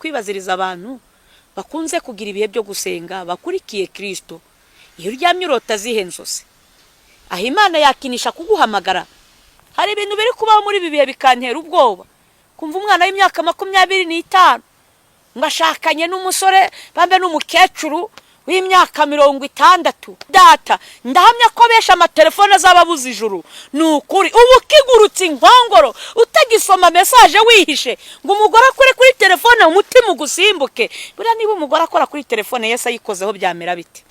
kwibaziriza abantu bakunze kugira ibihe byo gusenga bakurikiye Kristo. Iyo uryamye urota zihe nzozi? Aho Imana yakinisha kuguhamagara. Hari ibintu biri kubaho muri ibi bihe bikantera ubwoba. Kumva umwana w'imyaka 25 ngashakanye n'umusore bambe n'umukecuru w'imyaka 60. Data ndahamya ko besha amatelefone z'ababuze ijuru. Nukuri ubu kigurutse inkongoro utagisoma message wihishe ngo umugore akore kuri telefone umutima ugusimbuke. Bura niba umugore akora kuri telefone Yesu ayikozeho byamera biti.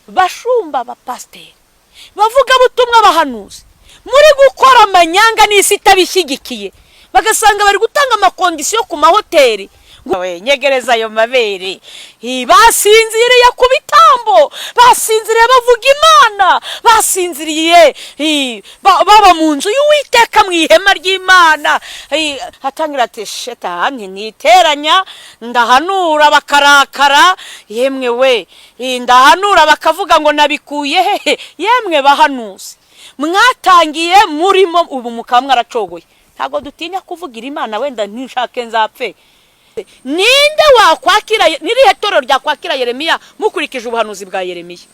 Bashumba ba pasteur bavuga butumwa bahanuzi muri gukora amanyanga n'isi tabishyigikiye bagasanga bari gutanga amakondisiyo ku mahoteli ngo nyegereza ayo mabere basinziriye ku bitambo basinziriye bavuga Imana basinziriye baba mu nzu y'Uwiteka mu ihema ry'Imana hatangira ati shetani niteranya ndahanura bakarakara yemwe we ndahanura bakavuga ngo nabikuye hehe yemwe bahanuzi mwatangiye murimo ubu mukamwe aracogoye ntago dutinya kuvugira Imana wenda ntishake nzapfe. Ninde wakwakira nirihe toro rya kwakira Yeremiya mukurikije ubuhanuzi bwa Yeremiya?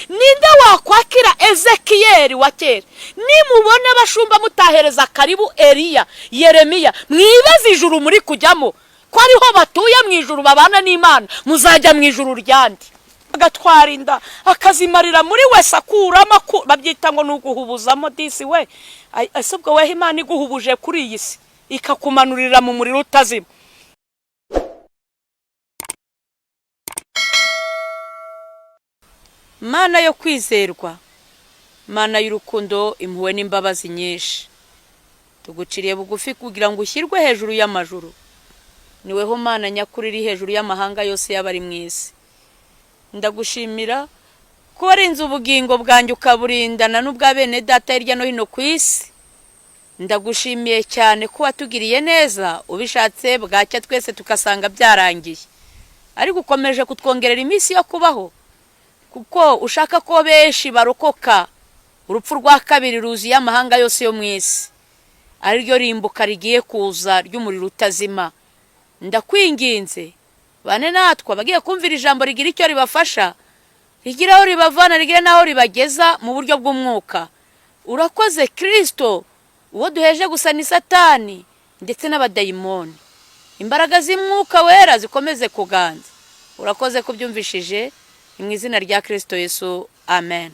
Ninde wakwakira Ezekiyeli wa kera? Nimubona bashumba mutahereza karibu Eliya Yeremiya mwibaza ijuru muri kujyamo ko ariho batuye mu ijuru babana n'Imana muzajya mu ijuru ryandi agatwara inda akazimarira muri wese akurama babyita ngo nuguhubuzamo disi we asubwo we Imana iguhubuje kuri iyi si ikakumanurira mu muriro utazima. Mana yo kwizerwa, Mana y'urukundo impuhwe n'imbabazi nyinshi, tuguciriye bugufi kugira ngo ushyirwe hejuru y'amajuru. Niweho Mana nyakuri iri hejuru y'amahanga yose y'abari mwisi. Ndagushimira ko warinze ubugingo bwanjye ukaburindana n'ubwa bene data hirya no hino ku isi. Ndagushimiye cyane ko watugiriye neza, ubishatse bwacya twese tukasanga byarangiye, ariko ukomeje kutwongerera iminsi yo kubaho kuko ushaka ko benshi barokoka urupfu rwa kabiri ruziye amahanga yose yo mwisi, ariryo rimbuka rigiye kuza ry'umuriro utazima. Ndakwinginze bane natwa bagiye kumvira ijambo rigira icyo ribafasha, rigira aho ribavana rigira naho ribageza mu buryo bw'umwuka. Urakoze Kristo uwo duheje gusa ni Satani ndetse n'abadayimoni. Imbaraga z'Umwuka wera zikomeze kuganza. Urakoze kubyumvishije mu izina rya Kristo Yesu, amen.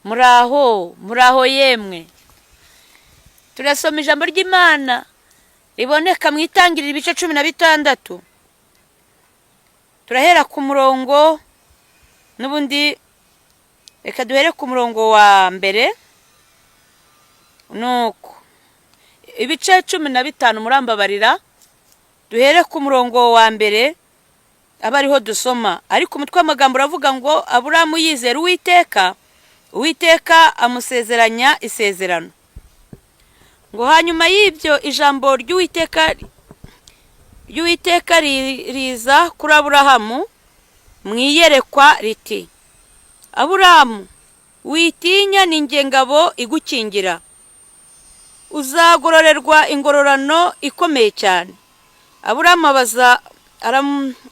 Muraho yemwe. Turasoma ijambo ry'Imana riboneka mu Itangiriro ibice 16. Turahera ku murongo n'ubundi reka duhere ku murongo wa mbere. Nuko ibice 15 murambabarira duhere ku murongo wa mbere abariho dusoma, ariko umutwe w'amagambo uravuga ngo Aburahamu yizera Uwiteka amusezeranya isezerano. Ngo hanyuma y'ibyo ijambo ry'Uwiteka riza kuri Aburahamu mwiyerekwa riti, Aburahamu witinya ninjye ngabo igukingira, uzagororerwa ingororano ikomeye cyane. Aburahamu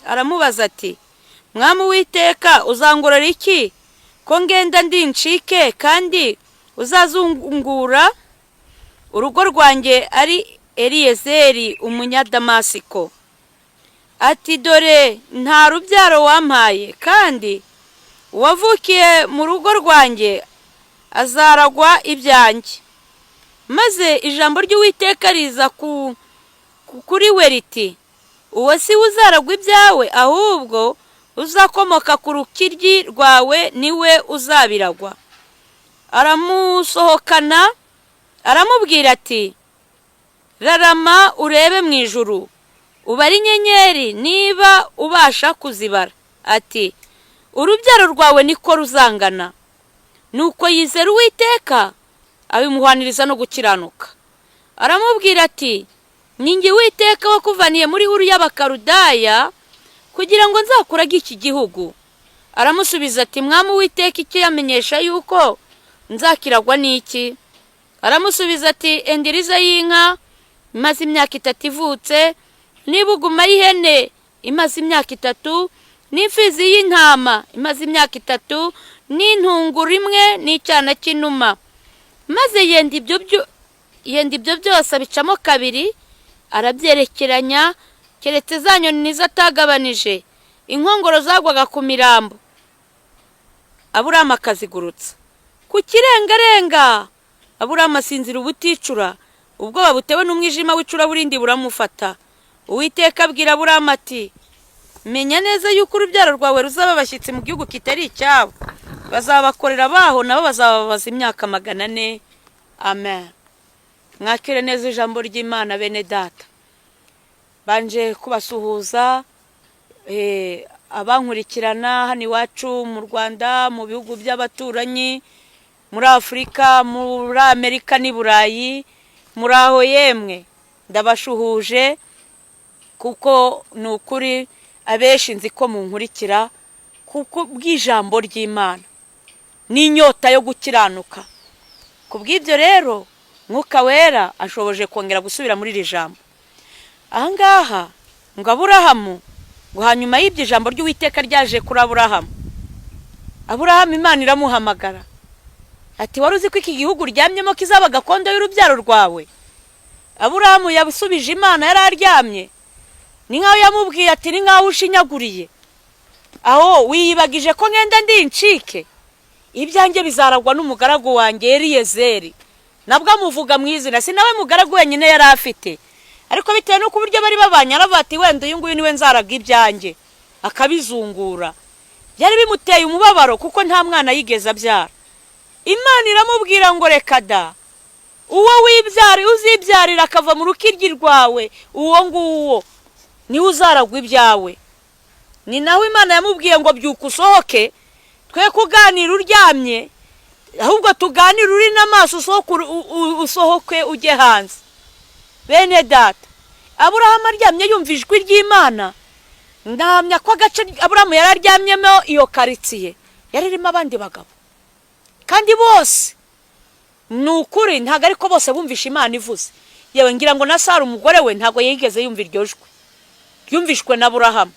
aramubaza ati, Mwami Uwiteka uzangorora iki ko ngenda ndinshike kandi uzazungura urugo rwanjye ari Eliyezeri umunyadamasiko? Ati dore nta rubyaro wampaye, kandi uwavukiye mu rugo rwanjye azaragwa ibyanjye. Maze ijambo ry'Uwiteka riza kuri we riti, uwo si uzaragwa ibyawe, ahubwo uzakomoka ku rukiryi rwawe niwe uzabiragwa. Aramusohokana aramubwira ati, rarama urebe mu ijuru ubare inyenyeri niba ubasha kuzibara. Ati urubyaro rwawe niko ruzangana. Nuko yizera Uwiteka abimuhaniriza no gukiranuka. Aramubwira ati, ninjye Uwiteka wakuvaniye muri Uru y'Abakaludaya kugira ngo nzakurage iki gihugu. Aramusubiza ati, Mwami Uwiteka icyo yamenyesha yuko nzakiragwa n'iki? Aramusubiza ati, endiriza y'inka maze imyaka 3 ivutse n'ibuguma y'ihene imaze imyaka 3, n'imfizi y'intama imaze imyaka 3, n'intunguru imwe n'icyana cy'inuma. Maze yenda ibyo byose abicamo kabiri, arabyerekeranya, keretse za nyoni nizo atagabanije. Inkongoro zagwaga ku mirambo, Aburahamu akazigurutsa ku kirengarenga. Aburahamu asinzira ubuticura, ubwoba butewe n'umwijima w'icuraburindi buramufata. Uwiteka abwira Aburahamu ati, menya neza yuko urubyaro rwawe ruzaba abashyitsi mu gihugu kitari icyabo, bazabakorera baho, nabo bazababaza imyaka 400. Amen. Mwakire neza ijambo ry'Imana bene data. Banje kubasuhuza abankurikirana hano iwacu mu Rwanda, mu bihugu by'abaturanyi, muri Afurika, muri Amerika n'i Burayi. Muraho yemwe, ndabashuhuje kuko nukuri abeshi nzi ko munkurikira kuko bw'ijambo ry'Imana n'inyota yo gukiranuka. Kubw'ibyo rero Mwuka Wera ashoboje kongera gusubira muri iri jambo. Ahangaha ngo Aburahamu, ngo hanyuma y'ibyo ijambo ry'Uwiteka ryaje kuri Aburahamu. Aburahamu Imana iramuhamagara ati, wari uzi ko iki gihugu ryamyemo kizaba gakondo y'urubyaro rwawe? Aburahamu yabusubije Imana, yari aryamye. Ni nkaho yamubwiye ati, ni nkaho ushinyaguriye. Aho wiyibagije ko ngenda ndi incike? Ibyanjye bizaragwa n'umugaragu wanjye Eliyezeri. Nabwo amuvuga mu izina, si nawe mugaragu wenyine yari afite, ariko bitewe n'uko uburyo bari babanye aravuga ati, wenda uyu nguyu niwe nzaraga ibyanjye, akabizungura. Byari bimuteye umubabaro kuko nta mwana yigeze abyara. Imana iramubwira ngo reka da, uwo uzibyarira akava mu rukiryi rwawe, uwo nguwo niwe uzaragwa ibyawe. Ni nawe Imana yamubwiye ngo byuka usohoke, twe kuganira uryamye, ahubwo tuganira uri n'amaso, usohoke ujye hanze. Bene data, Aburahamu aryamye yumva ijwi ry'Imana. Ndahamya ko agace Aburahamu yari aryamyemo iyo karitsiye yari irimo abandi bagabo, kandi bose nukuri ntago ariko bose bumvisha Imana ivuze. Yewe ngira ngo na Sara umugore we ntago yigeze yumva iryo jwi yumvishwe na Aburahamu.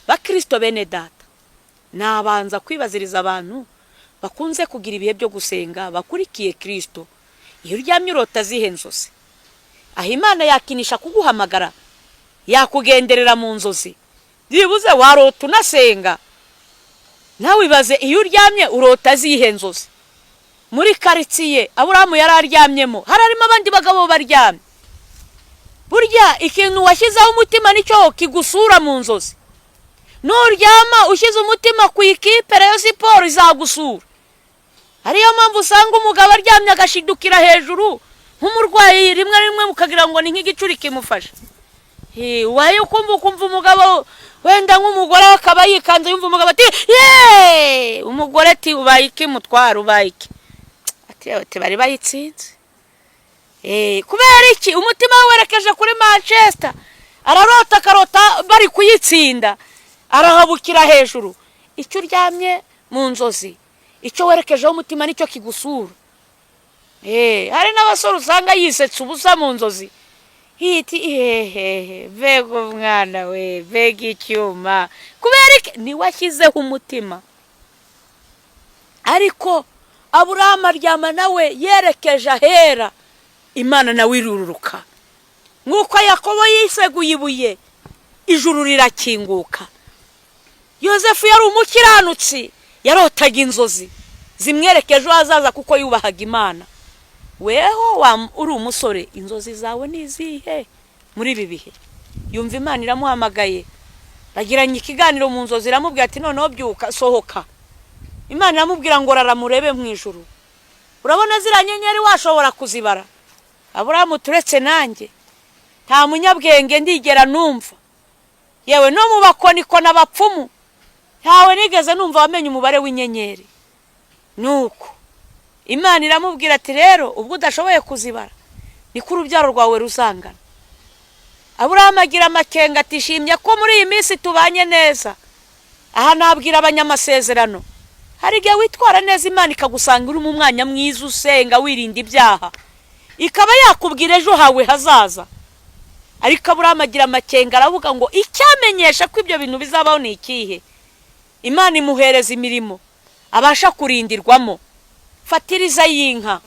Bakristo bene data, nabanza kwibaziriza abantu bakunze kugira ibihe byo gusenga bakurikiye Kristo. Iyo uryamye urota zihe nzozi? Aho Imana yakinisha kuguhamagara, yakugenderera mu nzozi, byibuze warota unasenga. Nawe ibaze iyo uryamye urota zihe nzozi? Muri karitsiye Aburahamu yari aryamyemo harimo abandi bagabo baryamye. Burya ikintu washyizeho umutima nicyo kigusura mu nzozi. Nuryama ushyize umutima ku ikipe Rayon Sport izagusura. Ariyo mpamvu usanga umugabo aryamye agashidukira hejuru nk'umurwayi, rimwe mukagira ngo ni nk'igicuri kimufasha. Waye ukumva umugabo wenda nk'umugore akaba yikanze, yumva umugabo ati, ye umugore ati, ubaye iki mutwara, ubaye iki? Ati bari bayitsinze. Kubera iki? Umutima we werekeje kuri Manchester, akarota bari kuyitsinda, arahabukira hejuru. Icyo uryamye mu nzozi, icyo werekejeho umutima nicyo kigusura. Hari n'abasore usanga yisetsa ubusa mu nzozi, hiti vego mwana we, vega icyuma. Kubera iki? Ni washyizeho umutima. Ariko Aburahamu aryama nawe yerekeje ahera, Imana nawe irururuka. Nk'uko Yakobo yiseguye ibuye, ijuru rirakinguka. Yosefu yari umukiranutsi, yarotaga inzozi zimwerekeje ahazaza kuko yubahaga Imana. Weho uri umusore, inzozi zawe ni izihe muri ibi bihe? Yumva Imana iramuhamagaye, bagiranye ikiganiro mu nzozi, iramubwira ati, noneho byuka sohoka. Imana iramubwira ngo raramurebe mu ijuru. Urabona zira nyenyeri washobora kuzibara? Aburahamu turetse nanjye nta munyabwenge ndigera numva, yewe no mu bakoniko n'abapfumu ntawe nigeze numva wamenye umubare w'inyenyeri. Nuko Imana iramubwira ati, rero ubwo udashoboye kuzibara niko urubyaro rwawe ruzangana. Aburahamu agira amakenga ati, shimye ko muri iyi minsi tubanye neza. Aha nabwira abanyamasezerano, hari igihe witwara neza Imana ikagusanga uri mu mwanya mwiza usenga wirinda ibyaha, ikaba yakubwira ejo hawe hazaza. ariko Aburahamu agira amakenga aravuga ngo icyamenyesha ko ibyo bintu bizabaho ni ikihe? Imana imuhereza imirimo abasha kurindirwamo, fatiriza y'inka,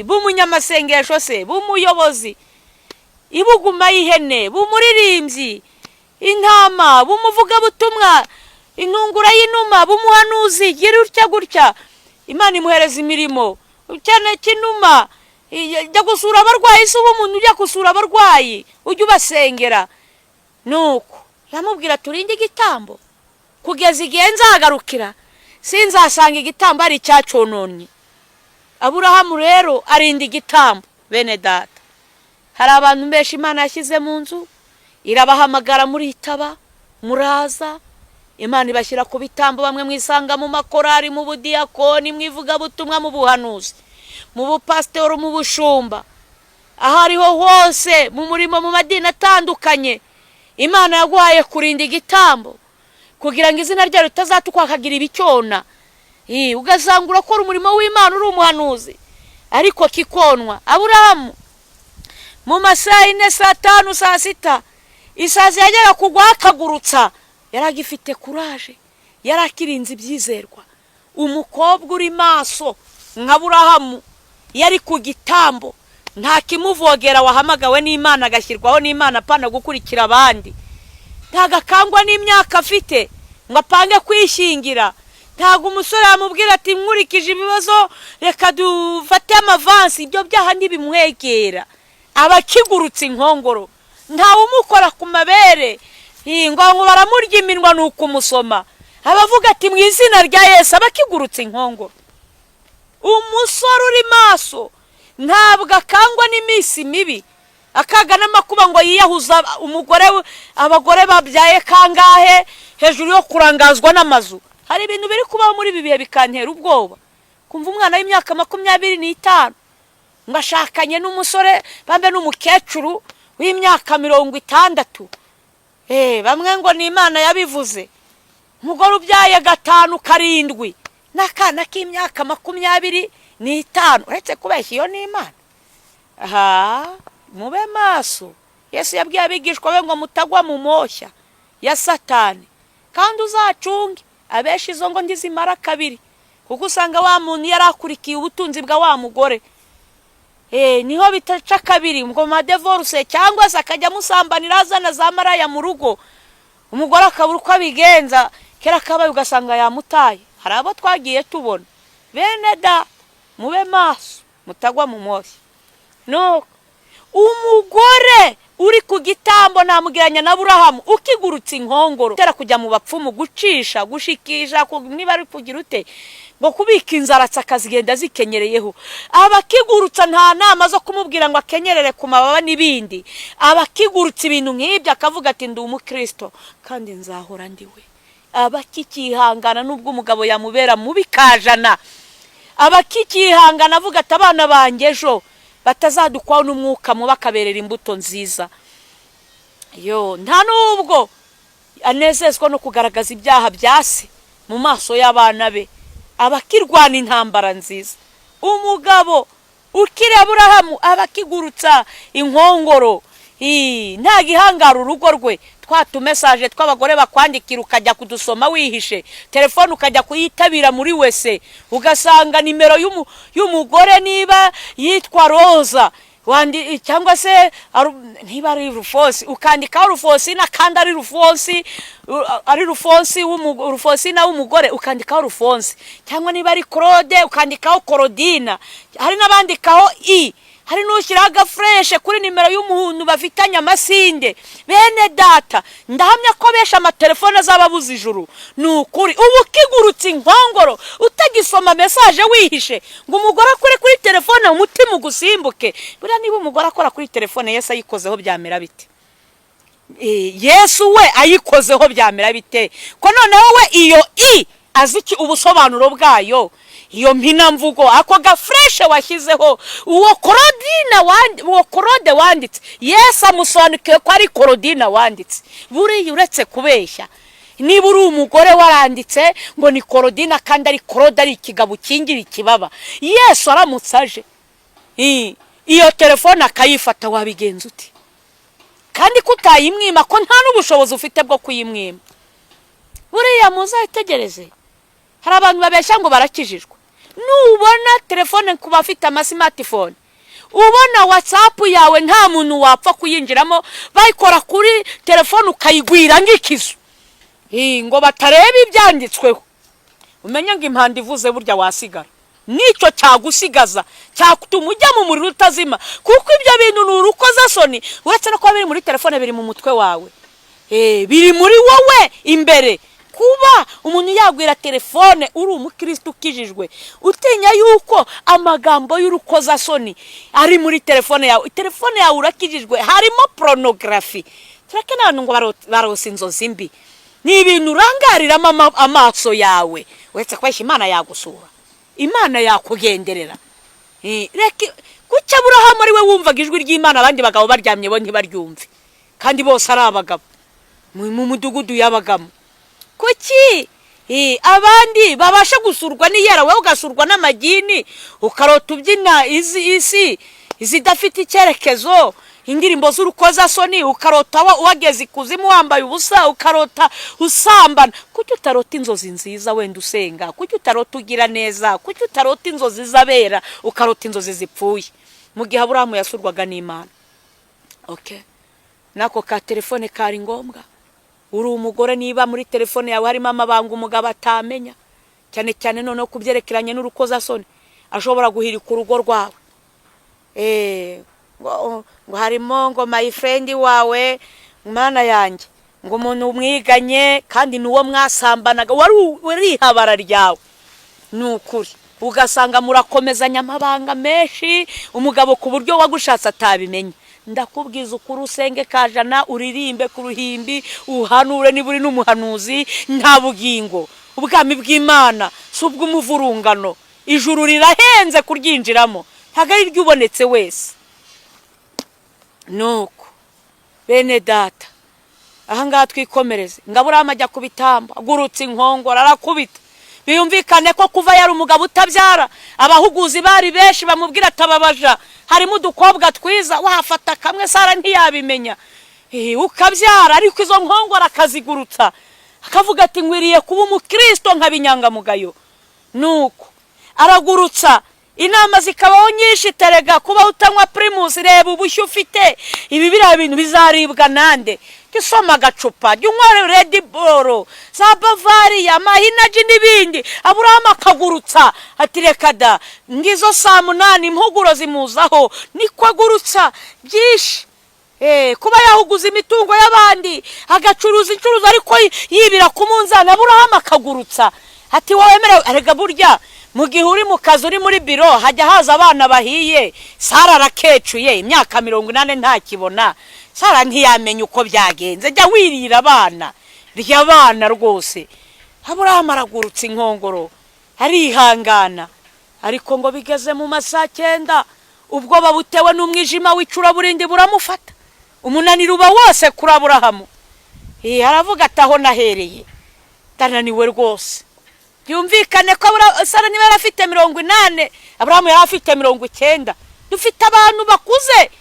b'umunyamasengesho se, b'umuyobozi, ibuguma y'ihene, b'umuririmbyi, intama, b'umuvugabutumwa, intungura y'inuma, b'umuhanuzi, gira utya gutya. Imana imuhereza imirimo, cyane kinuma jya gusura abarwayi, se umuntu ujya gusura abarwayi ujya ubasengera. Nuko yamubwira turinde igitambo kugeza igihe nzagarukira sinzasanga igitambo ari cyacononye. Aburahamu rero arinda igitambo. Bene data, hari abantu benshi Imana yashyize mu nzu, irabahamagara muri itaba, muraza, Imana ibashyira ku bitambo, bamwe mwisanga mu makorari, mu budiyakoni, mwivuga butumwa, mu buhanuzi, mu bupasitoro, mu bushumba, ahariho hose mu murimo, mu madini atandukanye. Imana yaguhaye kurinda igitambo kugira ngo izina ryayo ritazatukwa akagira ibicyona. Ugasanga urakora umurimo w'Imana uri umuhanuzi ariko kikonwa. Aburahamu mu masaha 4, saa 5, saa 6 isazi yagera kugwa akagurutsa, yaragifite kuraje, yarakirinze ibyizerwa. Umukobwa uri maso nka Aburahamu yari ku gitambo, nta kimuvogera, wahamagawe n'Imana agashyirwaho n'Imana apana gukurikira abandi. Ntagakangwa n'imyaka afite ngo apange kwishingira. Ntago umusore yamubwira ati nkurikije ibibazo reka dufate amavansi. Ibyo byaha ntibimwegera. Abakigurutse inkongoro, ntawe umukora ku mabere ngo baramurya iminwa nuko umusoma. Abavuga ati mu izina rya Yesu, abakigurutse inkongoro. Umusore uri maso ntabwo akangwa n'iminsi mibi, akaga n'amakuba ngo yiyahuza umugore. Abagore babyaye kangahe hejuru yo kurangazwa n'amazu. Hari ibintu biri kubaho muri bibihe bikantera ubwoba. Kumva umwana w'imyaka 25 ngashakanye n'umusore bambe n'umukecuru w'imyaka 60. Bamwe ngo ni Imana yabivuze. Umugore ubyaye 5, 7 n'akana k'imyaka 25. Uretse kubeshya iyo ni Imana. Mube maso. Yesu yabwiye abigishwa be ngo mutagwa mu moshya ya Satani, kandi uzacunge abeshi izo ngo ndizimara kabiri, kuko usanga wa muntu yarakurikiye ubutunzi bwa wa mugore. Niho bitaca kabiri ngo madevorce, cyangwa se akajya musambanira azana za maraya mu rugo, umugore akabura uko abigenza, kera kabaye ugasanga yamutaye. Hari abo twagiye tubona. Bene da, mube maso mutagwa mu moshya. No, umugore uri ku gitambo namugiranya na Aburahamu ukigurutse inkongoro, tera kujya mu bapfumu, gucisha, gushikisha, niba ari kugira ute ngo kubika inzara akazigenda zikenyereyeho. Abakigurutsa nta nama zo kumubwira ngo akenyerere ku mababa n'ibindi. Abakigurutsa ibintu nk'ibyo akavuga ati ndi umukristo kandi nzahora ndiwe. Abakikihangana nubwo umugabo yamubera mubi kajana. Abakikihangana avuga ati abana banjye ejo batazadukwaho n'umwuka mu bakaberera imbuto nziza. Nta nubwo anezezwa no kugaragaza ibyaha byase mu maso y'abana be. Abakirwana intambara nziza. Umugabo ukiri Aburahamu abakigurutsa inkongoro, nta gihangara urugo rwe. Twatu message tw'abagore bakwandikira ukajya kudusoma wihishe, telefone ukajya kuyitabira muri wese, ugasanga nimero y'umugore niba yitwa Roza cyangwa se niba ari Rufosi, ukandikaho Rufosina kandi ari Rufosina w'umugore ukandikaho Rufonsi, cyangwa niba ari Claude ukandikaho Claudina. Hari n'abandikaho hari n'ushyiraho agafreshe kuri nimero y'umuntu bafitanye amasinde. Bene data, ndahamya ko besha amatelefone azababuza ijuru. Nukuri ubu kigurutse inkongoro utagisoma message wihishe ngo umugore akore kuri telefone umutima ugusimbuke. Bura niba umugore akora kuri telefone Yesu ayikozeho byamera bite? Yesu we ayikozeho byamera bite? Ko noneho we iyo aziki ubusobanuro bwayo. Iyo mpina mvugo ako gafreshe washyizeho uwo Claude wanditse, Yesu amusobanukiye ko ari Claudina wanditse. Buri uretse kubeshya, niba uri umugore waranditse ngo ni Claudina kandi ari Claude, ari ikigabo kingira ikibaba, Yesu aramutsaje iyo telefone akayifata wabigenza uti? kandi kutayimwima ko nta n'ubushobozi ufite bwo kuyimwima. Buriya muzayitegereze, hari abantu babeshya ngo barakijijwe. Nubona telefone ku bafite ama smartphone, ubona WhatsApp yawe nta muntu wapfa kuyinjiramo, bayikora kuri telefone ukayigwira ngikizo ngo batareba ibyanditsweho, umenye ngo impanda ivuze burya wasigara. Nicyo cyagusigaza, cyakutuma ujya mu muriro utazima, kuko ibyo bintu nurukoza soni, uretse no kuba biri muri telefone biri mu mutwe wawe, biri muri wowe imbere. Kuba umuntu yagwira telefone uri umukristo ukijijwe, utinya yuko amagambo y'urukoza soni ari muri telefone yawe. Telefone yawe urakijijwe, harimo pornography. Tureke n'abantu ngo barose inzozi mbi, ni ibintu urangariramo amaso yawe. Uretse kwesha Imana yagusura, Imana yakugenderera. Kuki Aburahamu ari we wumvaga ijwi ry'Imana, abandi bagabo baryamye bo ntibaryumve, kandi bose ari abagabo mu mudugudu y'abagamo? Kuki abandi babasha gusurwa n'iyera, wowe ugasurwa n'amagini, ukarota ubyina isi izidafite icyerekezo, indirimbo z'urukoza soni, ukarota wageze ikuzimu wambaye ubusa, ukarota usambana? Kuki utarota inzozi nziza wenda usenga? Kuki utarota ugira neza? Kuki utarota inzozi z'abera, ukarota inzozi zipfuye? Mu gihe Aburahamu yasurwaga n'Imana. Nako ka telefone kari ngombwa. Uri umugore, niba muri telefone yawe harimo amabanga umugabo atamenya, cyane cyane noneho kubyerekeranye n'urukoza soni, ashobora guhirika urugo rwawe. Ngo harimo ngo my friend wawe, Mana yanjye, ngo umuntu umwiganye kandi nuwo mwasambanaga, wari ihabara ryawe. Nukuri ugasanga murakomezanya amabanga menshi, umugabo ku buryo wagushatse atabimenya. Ndakubwiza ukuri, usenge kajana, uririmbe ku ruhimbi, uhanure niba uri n'umuhanuzi, nta bugingo. Ubwami bw'Imana si ubw'umuvurungano, ijuru rirahenze kuryinjiramo, ntabwo ari ryubonetse wese. Nuko bene data, ahangaha twikomereze. ngo Aburahamu ajya kubitamba, agurutse inkongoro arakubita. Biyumvikane ko kuva yari umugabo utabyara, abahuguzi bari benshi bamubwira atababaja, harimo udukobwa twiza, wafata kamwe Sara ntiyabimenya, ukabyara. Ariko izo nkongoro akazigurutsa, akavuga ati ngwiriye kuba umukristo nk'abinyangamugayo. Nuko aragurutsa, inama zikabaho nyinshi. Terega kuba utanywa Primus, reba ubushyu ufite, ibi biriya bintu bizaribwa nande? Gisoma agacupa, unywa Red Bull, za Bavaria, Mahinaji n'ibindi. Aburahamu akagurutsa ati reka da, ngizo saa 8 impuguro zimuzaho, niko agurutsa byinshi. Kuba yahuguza imitungo y'abandi, agacuruza incuruza ariko yibira ku munzani. Aburahamu akagurutsa ati wowe mere, arega burya mu gihe uri mu kazi, uri muri biro, hajya haza abana bahiye. Sara arakecuye, imyaka 80 ntakibona. Sara ntiyamenya uko byagenze, jya wirira abana, ry'abana rwose. Aburahamu aragurutsa inkongoro, arihangana. Ariko ngo bigeze mu masaa 9, ubwoba butewe n'umwijima w'icuraburindi buramufata, umunaniro uba wose kuri Aburahamu. Aravuga ati aho nahereye ndananiwe rwose. Byumvikane ko Sara niba yari afite 80, Aburahamu yari afite 90. Dufite abantu bakuze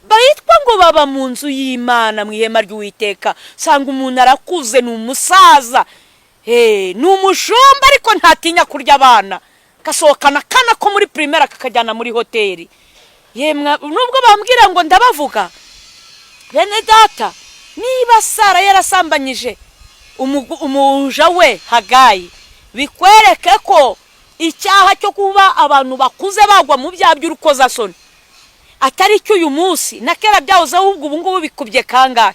bayitwa ngo baba mu nzu y'Imana, mu ihema ry'Uwiteka. Sanga umuntu arakuze, ni umusaza, ni umushumba, ariko ntatinya kurya abana, gasohokana kana ko muri primaire kakajyana muri hoteli. Yemwe nubwo bambwira ngo ndabavuga, bene data, niba Sara yarasambanyije umuja we Hagayi, bikwereke ko icyaha cyo kuba abantu bakuze bagwa mu byaha by'urukoza soni atari cyo uyu munsi, na kera byahoze, ahubwo ubu ngubu bikubye kangahe.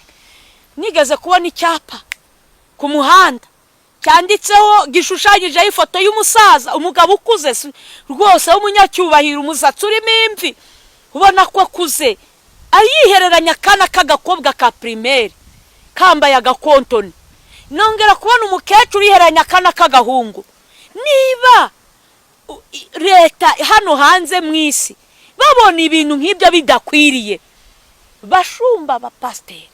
Nigeze kubona icyapa ku muhanda cyanditseho, gishushanyijeho ifoto y'umusaza, umugabo ukuze rwose w'umunyacyubahiro, umusatsi urimo imvi, ubona ko akuze, ayihereranya akana k'agakobwa ka primaire kambaye agakontoni. Nongera kubona umukecuru yihereranya akana k'agahungu. Niba leta hano hanze mu isi babona ibintu nk'ibyo bidakwiriye, bashumba abapasiteri,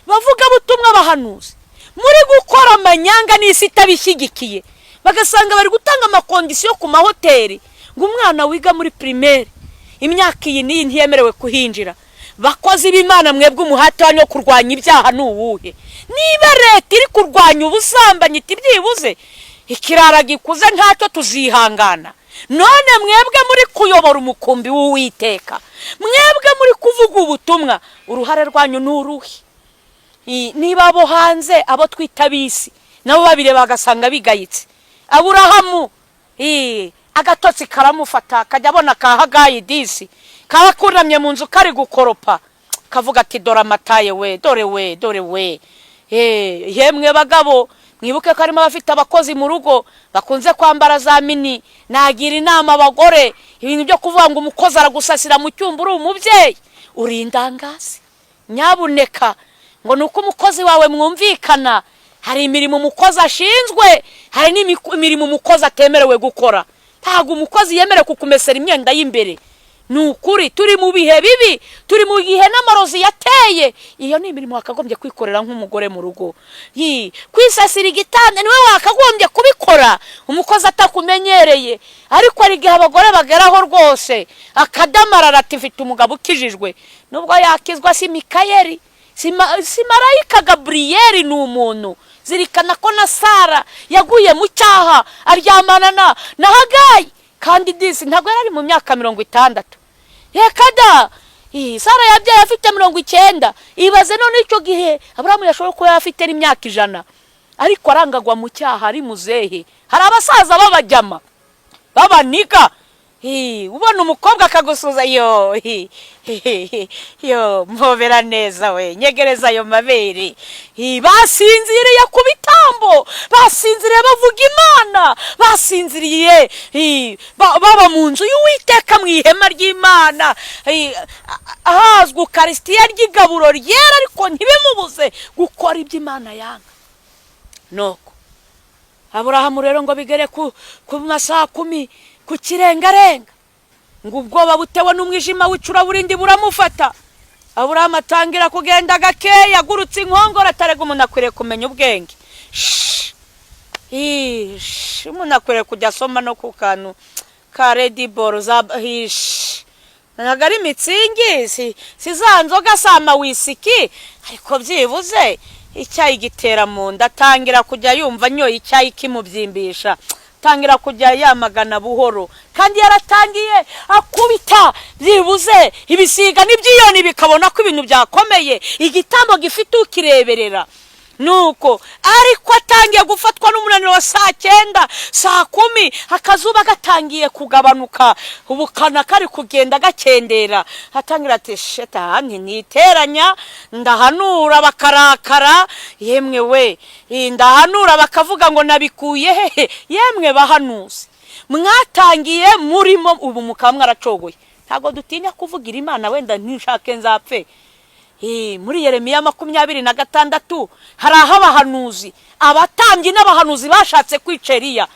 bavuga butumwa, abahanuzi, muri gukora amanyanga n'isi itabishyigikiye, bagasanga bari gutanga amakondisiyo ku mahoteli ngo umwana wiga muri primaire imyaka iyi n'iyi ntiyemerewe kuhinjira, bakozi b'Imana mwebwe umuhati wanyu kurwanya ibyaha n'uwuhe? Niba leta iri kurwanya ubusambanyi tibyibuze ikirara gikuze ntacyo tuzihangana. None mwebwe muri kuyobora umukumbi w'Uwiteka, mwebwe muri kuvuga ubutumwa, uruhare rwanyu n'uruhe? Niba abo hanze abo twita bisi nabo babire bagasanga bigayitse, Aburahamu agatotsi karamufata kajya abona ka Hagayi disi kabakuramye mu nzu kari gukoropa, kavuga ati dore amataye we, dore we. Yemwe bagabo mwibuke ko arimo abafite abakozi mu rugo bakunze kwambara za mini. Nagira inama abagore, ibintu byo kuvuga ngo umukozi aragusasira mu cyumba uri umubyeyi, uri indangazi. Nyabuneka ngo nuko umukozi wawe mwumvikana, hari imirimo umukozi ashinzwe, hari n'imirimo umukozi atemerewe gukora. Ntago umukozi yemerewe kukumesera imyenda y'imbere. Nukuri turi mu bihe bibi, turi mu gihe n'amarozi yateye. Iyo ni imirimo wakagombye kwikorera nk'umugore mu rugo. Kwisasira igitanda niwe wakagombye kubikora umukozi atakumenyereye. Ariko ari gihe abagore bageraho rwose akadamarara ati mfite umugabo ukijijwe, nubwo yakizwa si Mikayeli, si marayika Gabriyeli, ni umuntu. Zirikana ko na Sara yaguye mu cyaha aryamana na Hagayi, kandi disi ntabwo yari mu myaka 60. Yekada Sara yabyaye afite 90. Ibaze none icyo gihe Aburahamu yashobora kuba afite imyaka 100, ariko arangagwa mu cyaha ari muzehe. Hari abasaza babajyama babaniga, ubona umukobwa akagusuza yo mpobera neza we, nyegereza ayo mabere. Basinziriye ku bitambo, basinziriye bavuga Imana, basinziriye baba mu nzu y'Uwiteka mu ihema ry'Imana, ahazwe Ukaristiya ry'igaburo ryera, ariko ntibimubuze gukora ibyo Imana yanga. Noko Aburahamu rero ngo bigere ku masaha 10 ku kirengarenga, ngo ubwoba butewe n'umwijima w'icuraburindi buramufata. Aburahamu atangira kugenda gakeya, agurutse inkongoro, atarega umuntu akwiriye kumenya ubwenge. Umuntu akwiriye kujya asoma no ku kantu ka Red Bull ntabwo ari mitsingi, si za nzoga sama wisiki, ariko byibuze icyayi gitera mu nda. Atangira kujya yumva nyoye icyayi kimubyimbisha, tangira kujya yamagana buhoro, kandi yaratangiye akubita byibuze ibisiga n'ibyiyoni bikabona ko ibintu byakomeye, igitambo gifite ukireberera. Nuko ariko atangiye gufatwa n'umunaniro wa saa 9, saa 10, akazuba gatangiye kugabanuka, ubukana kari kugenda gakendera. Atangira ati shetani niteranya, ndahanura bakarakara. Yemwe we, ndahanura bakavuga ngo nabikuye hehe. Yemwe bahanuzi mwatangiye murimo ubu mukaba mwaracogoye. Ntago dutinya kuvugira Imana, wenda ntishake nzapfe. Muri Yeremiya 26 hari aho abahanuzi, abatambyi n'abahanuzi bashatse kwica Eliya,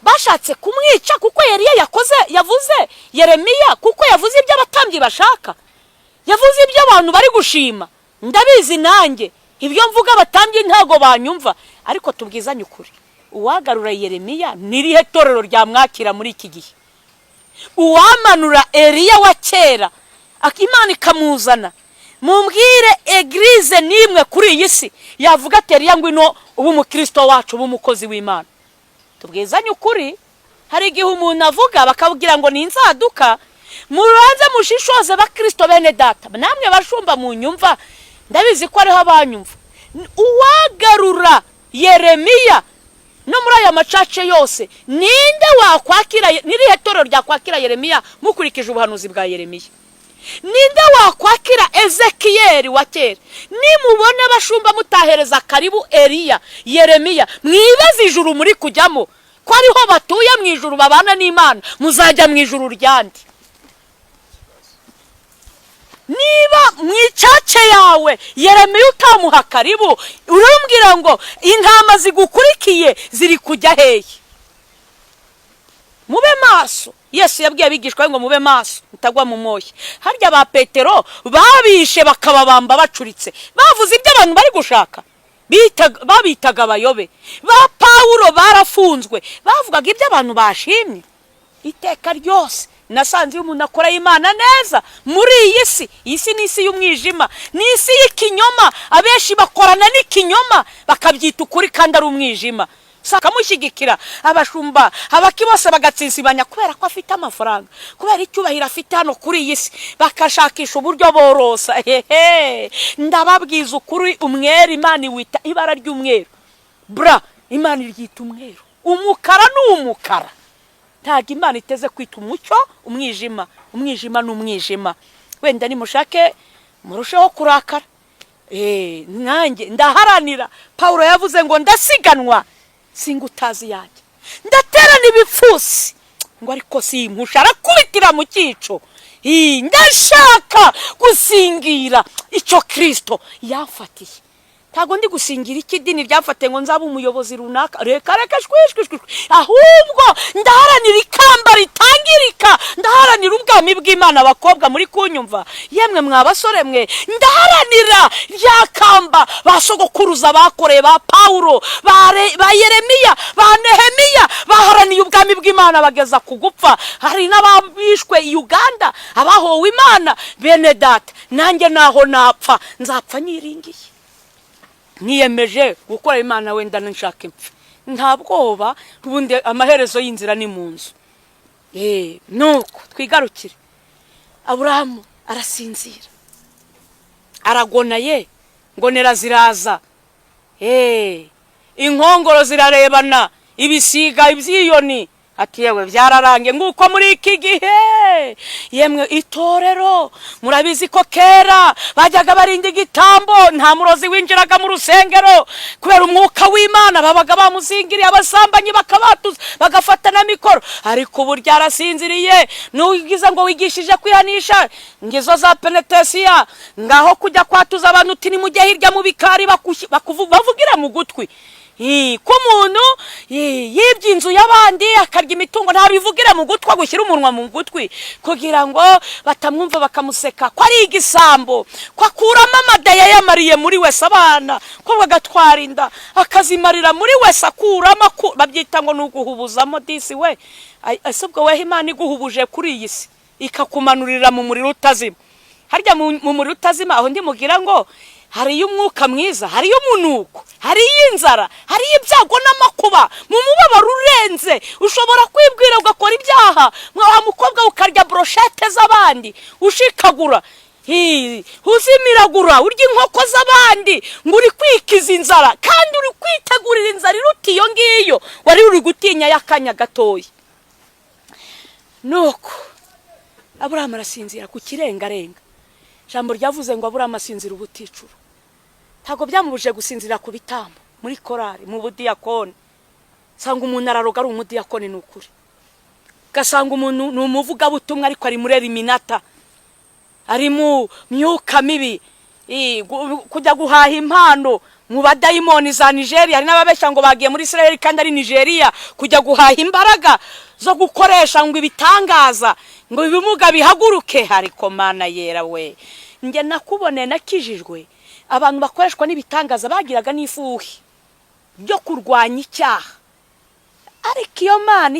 bashatse kumwica kuko Eliya yavuze Yeremiya, kuko yavuze ibyo abatambyi bashaka, yavuze ibyo abantu bari gushima. Ndabizi nanjye ibyo mvuga abatambyi ntago banyumva, ariko tubwizanye ukuri, uwagarura Yeremiya nirihe torero ryamwakira muri iki gihe? Uwamanura Eliya wa kera Imana ikamuzana, mumbwire eglise nimwe kuri iyi si yavuga ati Eliya ngwino ubu mukristo wacu, ubu mukozi w'Imana. Tubwizanye ukuri, hari igihe umuntu avuga bakavugira ngo ni inzaduka. Muranze mushishoze bakristo bene data, namwe bashumba mu nyumva, ndabizi ko ariho abanyumva. Uwagarura Yeremiya no muri aya macace yose, ninde wakwakira? Nirihe torero ryakwakira Yeremiya mukurikije ubuhanuzi bwa Yeremiya? Ninde wakwakira Ezekiyeli wa kera? Nimubona bashumba mutahereza karibu Eliya, Yeremiya, mwibaze ijuru muri kujyamo ko ariho batuye mu ijuru babana n'Imana, muzajya mu ijuru ryandi. Niba mwicace yawe Yeremiya utamuha karibu, urambwira ngo intama zigukurikiye ziri kujya hehe? Mube maso. Yesu yabwiye abigishwa ngo mube maso mutagwa mu moshya. Harya ba Petero babishe bakababamba bacuritse, bavuze ibyo abantu bari gushaka, babitaga abayobe. Ba Paulo barafunzwe, bavugaga ibyo abantu bashimye. iteka ryose nasanze iyo umuntu akora Imana neza muri iyi si ni isi y'umwijima, ni isi y'ikinyoma. Abenshi bakorana n'ikinyoma bakabyita ukuri kandi ari umwijima. Sakamushyigikira abashumba abaki bose bagatsinsibanya kubera ko afite amafaranga, kubera icyubahiro afite hano kuri iyi si, bakashakisha uburyo borosa. Ndababwiza ukuri, umwere Imana iwita ibara ry'umweru. Imana iryita umweru. Umukara ni umukara. Ntago Imana iteze kwita umucyo umwijima. Umwijima ni umwijima. Wenda nimushake murusheho kurakara. Nanjye ndaharanira. Paulo yavuze ngo ndasiganwa singutazi yanjye, ndaterana ibipfusi ngo ariko simpusha, arakubitira mu cyico. Ndashaka gusingira icyo Kristo yafatiye. Ntago ndi gusingira ikidini ryafate ngo nzaba umuyobozi runaka. Reka shwishwishwe. Ahubwo ndaharanira ikamba ritangirika, ndaharanira ubwami bw'Imana. Abakobwa muri kunyumva, yemwe mwabasore mwe, ndaharanira rya kamba basogokuruza bakoreye ba Paulo, ba Yeremiya, ba Nehemiya, baharaniye ubwami bw'Imana bageza kugupfa. Hari n'ababishwe Uganda, abahowe Imana. Bene data, nanjye naho napfa nzapfa nyiringiye. Niyemeje gukora Imana, wenda nshaka impfe. Nta bwoba, ubundi amaherezo y'inzira ni mu nzu. Nuko twigarukire. Aburahamu arasinzira, aragona ngonera ziraza. Inkongoro zirarebana, ibisiga ibyiyoni. Ati yewe byararange nguko muri iki gihe. Yemwe itorero murabizi ko kera bajyaga barinda igitambo, nta murozi winjiraga mu rusengero kubera umwuka w'Imana. Babaga bamuzingiriye abasambanyi bakabatuza bagafata na mikoro. Ariko ubu ryarasinziriye. Nugize ngo wigishije kwihanisha ngizo za penetesiya, ngaho kujya kwatuza abantu uti nimujye hirya mu bikari bavugira mu gutwi. Ko umuntu yibye inzu y'abandi akarya imitungo ntabivugira mu gutwi, gushyira umunwa mu gutwi kugira ngo batamwumva bakamuseka ko ari igisambo, ko akuramo amada yayamariye muri wese abana, ko bagatwara inda akazimarira muri wese akuramo. Babyita ngo nuguhubuzamo disi we. Asubwo we Imana iguhubuje kuri iyi si ikakumanurira mu muriro utazima. Harya mu muriro utazima aho ndi mugira ngo hari umwuka mwiza, hari umunuko, hari inzara, hari ibyago n'amakuba, mu mubabaro urenze. Ushobora kwibwira ugakora ibyaha, mwa mukobwa ukarya brochette z'abandi, ushikagura, uzimiragura, urya inkoko z'abandi, ngo uri kwikiza inzara kandi uri kwitegurira inzara iruta iyo ngiyo wari uri gutinya y'akanya gatoya. Nuko Aburahamu arasinzira ku kirengarenga. Jambo ryavuze ngo Aburahamu asinzira ubuticuru. Ntago byamubuje gusinzira ku bitambo muri korari, mu budiyakoni. Sanga umuntu araroga ari umudiyakoni n'ukuri. Gasanga umuntu ni umuvuga butumwa ariko ari muri eliminata, ari mu myuka mibi, kujya guhaha impano mu badayimoni za Nigeria. Hari n'ababeshya ngo bagiye muri Israel kandi ari Nigeria kujya guhaha imbaraga zo gukoresha ngo ibitangaza, ngo ibimuga bihaguruke. Ariko Mana yera we, nge nakubone nakijijwe. Abantu bakoreshwa n'ibitangaza bagiraga n'ifuhi byo kurwanya icyaha. Ariko iyo Mana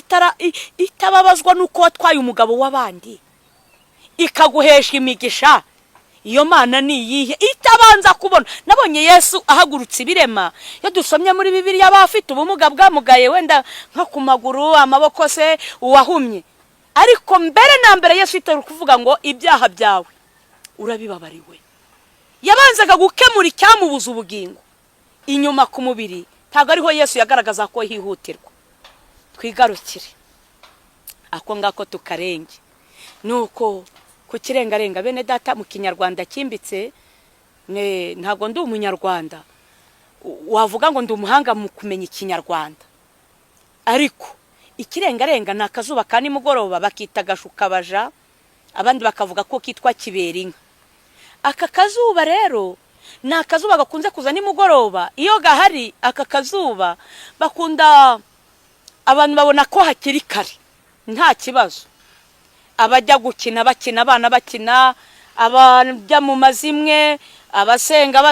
itababazwa nuko watwaye umugabo w'abandi ikaguhesha imigisha, iyo Mana ni iyihe itabanza kubona? Nabonye Yesu ahagurutse ibirema. Iyo dusomye muri Bibiliya bafite ubumuga bwamugaye wenda nko ku maguru, amaboko se uwahumye. Ariko mbere na mbere Yesu itari kuvuga ngo ibyaha byawe urabibabariwe. Yabanzaga gukemura icyamubuza ubugingo inyuma ku mubiri. Ntago ariho Yesu yagaragaza ko hihutirwa. Twigarukire ako ngako tukarenge. Nuko ku kirengarenga bene data, mu kinyarwanda kimbitse, ntago ndi umunyarwanda wavuga ngo ndi umuhanga mu kumenya ikinyarwanda. Ariko ikirengarenga ni akazuba ka nimugoroba bakita gashukabaja, abandi bakavuga ko kitwa kiberinka. Aka kazuba rero ni akazuba gakunze kuza nimugoroba. Iyo gahari aka kazuba bakunda abantu babona ko hakiri kare, nta kibazo. Abajya gukina bakina, abana bakina, abajya mu mazimwe, abasenga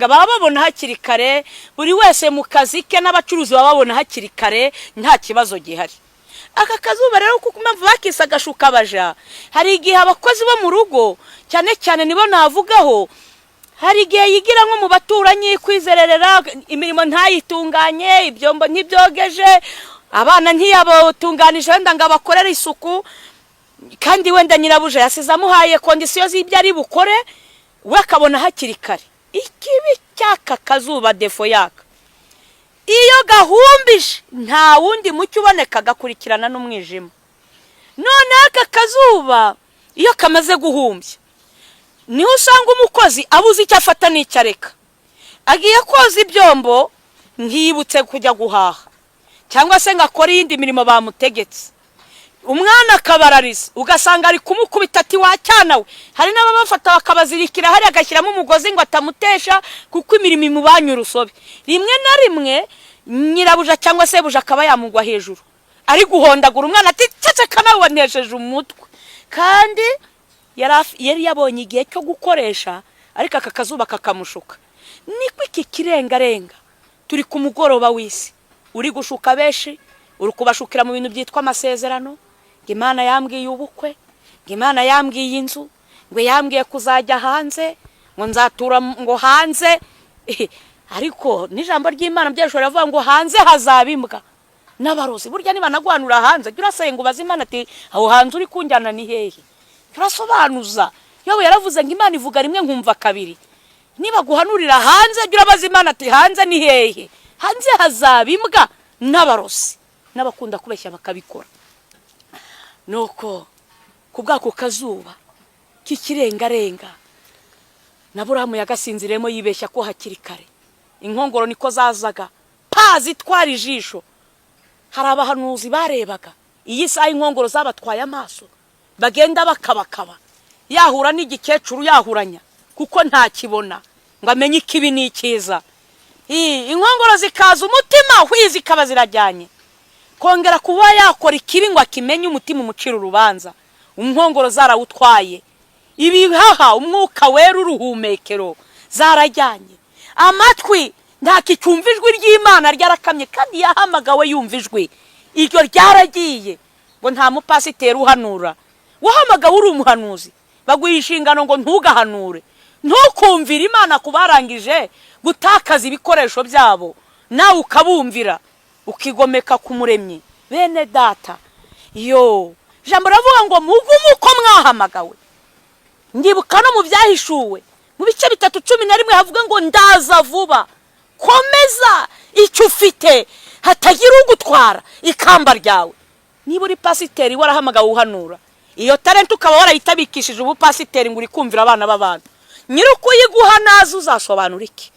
baba babona hakiri kare. Buri wese mu kazi ke n'abacuruzi baba babona hakiri kare, nta kibazo gihari. aka kazuba rero kuko mpamvu bakisa agashuka baja, hari igihe abakozi bo mu rugo cyane cyane nibo navugaho, hari igihe yigira nko mu baturanyi kwizererera, imirimo ntayitunganye, ibyombo ntibyogeje, abana ntiyabatunganije wenda ngo abakorere isuku, kandi wenda nyirabuja yasize amuhaye kondisiyo z'ibyo ari bukore, we akabona hakiri kare. Ikibi cy'aka kazuba defo yaka, iyo gahumbije nta wundi mucyo uboneka, gakurikirana n'umwijima. None aka kazuba iyo kamaze guhumbya, niho usanga umukozi abuze icyo afata n'icyo areka. Agiye koza ibyombo ntiyibutse kujya guhaha, cyangwa se ngo akore iyindi mirimo bamutegetse. Umwana akabarariza, ugasanga ari kumukubita ati wacyana we. Hari n'ababafata bakabazirikira hari agashyiramo umugozi ngo atamutesha, kuko imirimo imubanye urusobe. Rimwe na rimwe nyirabuja cyangwa se buja akaba yamugwa hejuru, ari guhondagura umwana ati ceceka nawe wanesheje umutwe. Kandi yari yabonye igihe cyo gukoresha, ariko aka kazuba kakamushuka. Niko iki kirengarenga turi ku mugoroba w'isi, uri gushuka benshi, uri kubashukira mu bintu byitwa amasezerano. Imana yambwiye ubukwe, Imana yambwiye inzu, ngo yambwiye kuzajya hanze, ngo nzatura ngo hanze. Ariko n'ijambo ry'Imana byashobora kuvuga ngo hanze hazabimbwa n'abarozi. Burya niba nagwanura hanze, jya urasenga ubaza Imana ati aho hanze uri kunjyana ni hehe? Turasobanuza. Yowe yaravuze ngo Imana ivuga rimwe nkumva kabiri. Niba guhanurira hanze, jya urabaza Imana ati hanze ni hehe? Hanze hazabimbwa n'abarozi n'abakunda kubeshya bakabikora. Nuko kubwako kazuba kikirengarenga, na Aburahamu yagasinziremo yibeshya ko hakiri kare. Inkongoro niko zazaga zitwara ijisho. Hari abahanuzi barebaga iyi saha inkongoro zabatwaye amaso, bagenda bakabakaba, yahura n'igikecuru yahuranya kuko nta kibona ngo amenye ikibi n'ikiza. Inkongoro zikaza umutima hwizi kaba zirajyanye, kongera kuba yakora ikibi ngo akimenye umutima umucira urubanza. Inkongoro zarawutwaye, ibihaha umwuka wera uruhumekero zarajyanye. Amatwi nta kicyumvijwe ry'Imana ryarakamye, kandi yahamagawe yumvijwe iryo ryaragiye. Ngo nta mupasiteri uhanura, wahamagawe uri umuhanuzi, baguha inshingano ngo ntugahanure, ntukumvira Imana kubarangije gutakaza ibikoresho byabo, nawe ukabumvira ukigomeka ku Muremyi. Bene data, jambo ravuga ngo mugume uko mwahamagawe. Ndibuka no mu byahishuwe mu bice 3:11 havuga ngo ndaza vuba, komeza icyo ufite hatagira ugutwara ikamba ryawe. Niba uri pasiteri warahamagawe uhanura, iyo talent ukaba warayitabikishije ubupasiteri ngo uri kumvira abana b'abantu, nyirukuyiguha nazo uzasobanura iki?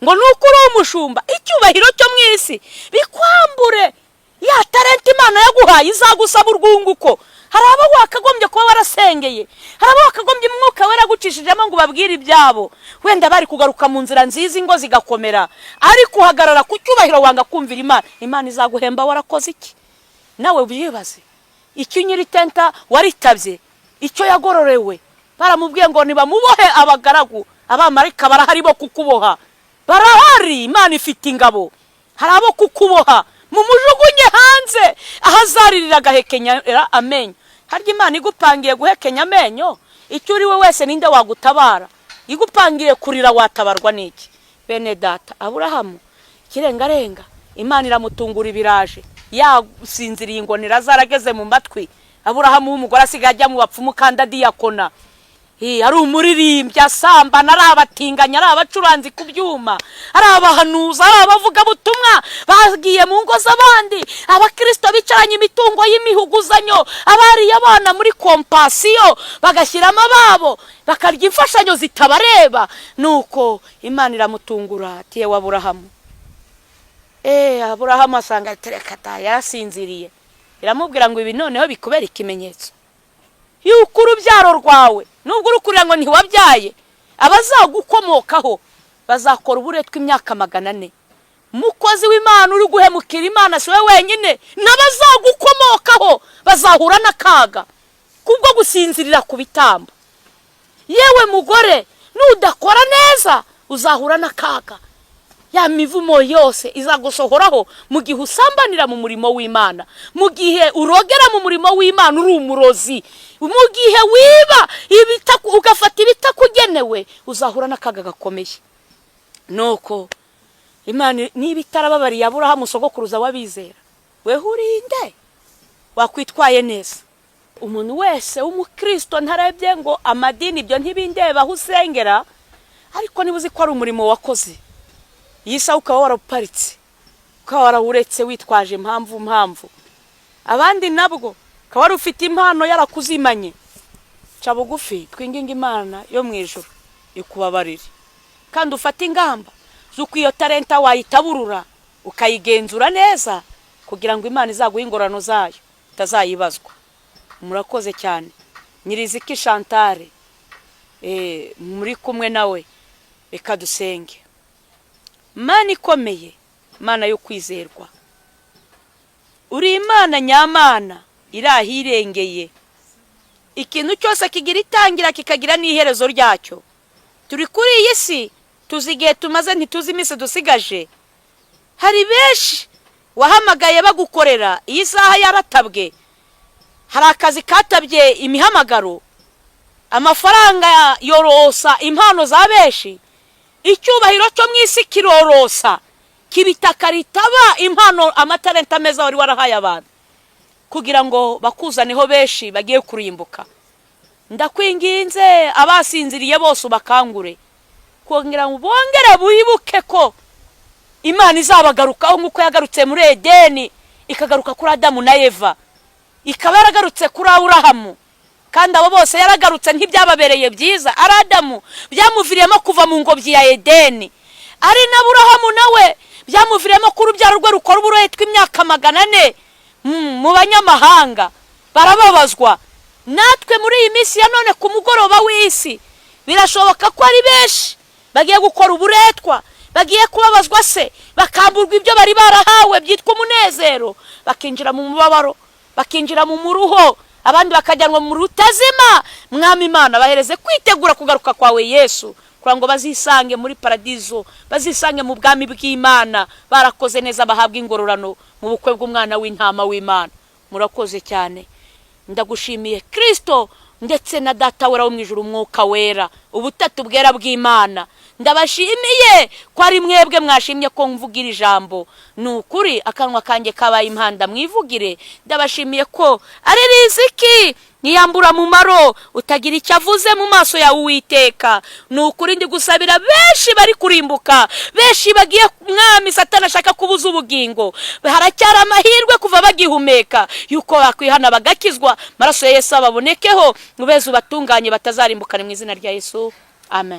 Ngo nuko uri umushumba, icyubahiro cyo mwisi bikwambure. Ya talent Imana yaguhaye izagusaba urwunguko. Hari abo wakagombye kuba warasengeye, hari abo wakagombye umwuka wera gucishijemo ngo babwire ibyabo, wenda bari kugaruka mu nzira nziza ingo zigakomera, ariko uhagarara ku cyubahiro wanga kumvira Imana. Imana izaguhemba warakoze iki? Nawe byibaze icyo nyiri tenta waritabye, icyo yagororewe. Baramubwiye ngo nibamubohe abagaragu, abamarika barahari bo kukuboha, barahari. Imana ifite ingabo, hari abo kukuboha. Mumujugunye hanze ahazaririra agahekenya amenyo. Harya Imana igupangiye guhekenya amenyo, icyo uri we wese ninde wagutabara? Igupangiye kurira watabarwa n'iki? Bene data, Aburahamu kirengarenga, Imana iramutungura ibiraje, yasinziriye ingonera zarageze mu matwi. Aburahamu w'umugore asigaye ajya mu bapfumu kandi adiyakona. Ari umuririmbyi asambana, ari abatinganya, ari abacuranzi ku byuma, ari abahanuza, ari abavuga butumwa bagiye mu ngo z'abandi, abakristo bicaranye imitungo y'imihuguzanyo, abari abana muri kompasiyo bagashyiramo ababo bakarya imfashanyo zitabareba. Nuko Imana iramutungura ati yewe Aburahamu. Aburahamu asanga terekata yarasinziriye, iramubwira ngo ibi noneho bikubera ikimenyetso yuko urubyaro rwawe nubwo urukurira ngo ntiwabyaye, abazagukomokaho bazakora uburetwa imyaka 400. Mukozi w'Imana uri guhemukira Imana si we wenyine, n'abazagukomokaho bazahura n'akaga kubwo gusinzirira ku bitambo. Yewe mugore, nudakora neza uzahura n'akaga. ya mivumo yose izagusohoraho mu gihe usambanira mu murimo w'Imana, mu gihe urogera mu murimo w'Imana uri umurozi, mu gihe wiba ugafata ibitakugenewe, uzahura n'akaga gakomeye. Nuko Imana niba itarababariye Aburahamu sogokuruza w'abizera, we urinde wakwitwaye neza. Umuntu wese w'umukristo ntarebye ngo amadini ibyo ntibindeba aho usengera, ariko niba uzi ko ari umurimo wakoze, yisa ukaba waraparitse, ukaba warawuretse witwaje impamvu, abandi nabwo ukaba wari ufite impano yarakuzimanye, ca bugufi twinginga Imana yo mu ijuru ikubabarire, kandi ufate ingamba z'uko iyo talenta wayitaburura ukayigenzura neza, kugira ngo Imana izaguha ingorano zayo utazayibazwa. Murakoze cyane. Nyiriziki Chantal, muri kumwe nawe, reka dusenge. Mana ikomeye, Mana yo kwizerwa, uri Imana nyamana irahirengeye, ikintu cyose kigira itangira kikagira n'iherezo ryacyo. Turi kuri iyi si tuzigiye tumaze, ntituzi iminsi dusigaje. Hari benshi wahamagaye bagukorera, iyi saha yaratabwe, hari akazi katabye imihamagaro, amafaranga yorosa impano za benshi, icyubahiro cyo mu isi kirorosa, kibitaka ritaba impano amatalenta meza wari warahaye abantu, kugira ngo bakuzaneho benshi bagiye kurimbuka. Ndakwinginze abasinziriye bose ubakangure, kugira ngo bongere buyibuke ko Imana izabagarukaho nk'uko yagarutse muri Edeni, ikagaruka kuri Adamu na Eva, ikaba yaragarutse kuri Aburahamu, kandi abo bose yaragarutse ntibyababereye byiza. Ari Adamu byamuviriyemo kuva mu ngobyi ya Edeni, ari na Aburahamu nawe byamuviriyemo ko urubyaro rwe rukora uburetwa imyaka 400 mu banyamahanga, barababazwa. Natwe muri iyi minsi ya none ku mugoroba w'isi birashoboka ko ari benshi bagiye gukora uburetwa, bagiye kubabazwa se, bakamburwa ibyo bari barahawe byitwa umunezero, bakinjira mu mubabaro, bakinjira mu muruho, abandi bakajyanwa mu rutazima. Mwami Imana, bahereze kwitegura kugaruka kwawe Yesu, kugira ngo bazisange muri paradizo, bazisange mu bwami bw'Imana, barakoze neza, bahabwa ingororano mu bukwe bw'umwana w'intama w'Imana. Murakoze cyane. Ndagushimiye Kristo, ndetse na Data wera wo mu ijuru, Umwuka wera, ubutatu bwera bw'Imana. Ndabashimiye ko ari mwebwe mwashimye ko mvugira ijambo. Nukuri akanwa kanjye kabaye impanda mwivugire. Ndabashimiye ko ari riziki niyambura mu maro, utagira icyo avuze mu maso ya Uwiteka. Nukuri ndi gusabira benshi bari kurimbuka, benshi bagiye Mwami Satani ashaka kubuza ubugingo. Haracyara amahirwe kuva bagihumeka yuko bakwihana bagakizwa, maraso ya Yesu ababonekeho, ubeze ubatunganye batazarimbukana mu izina rya Yesu. Amen.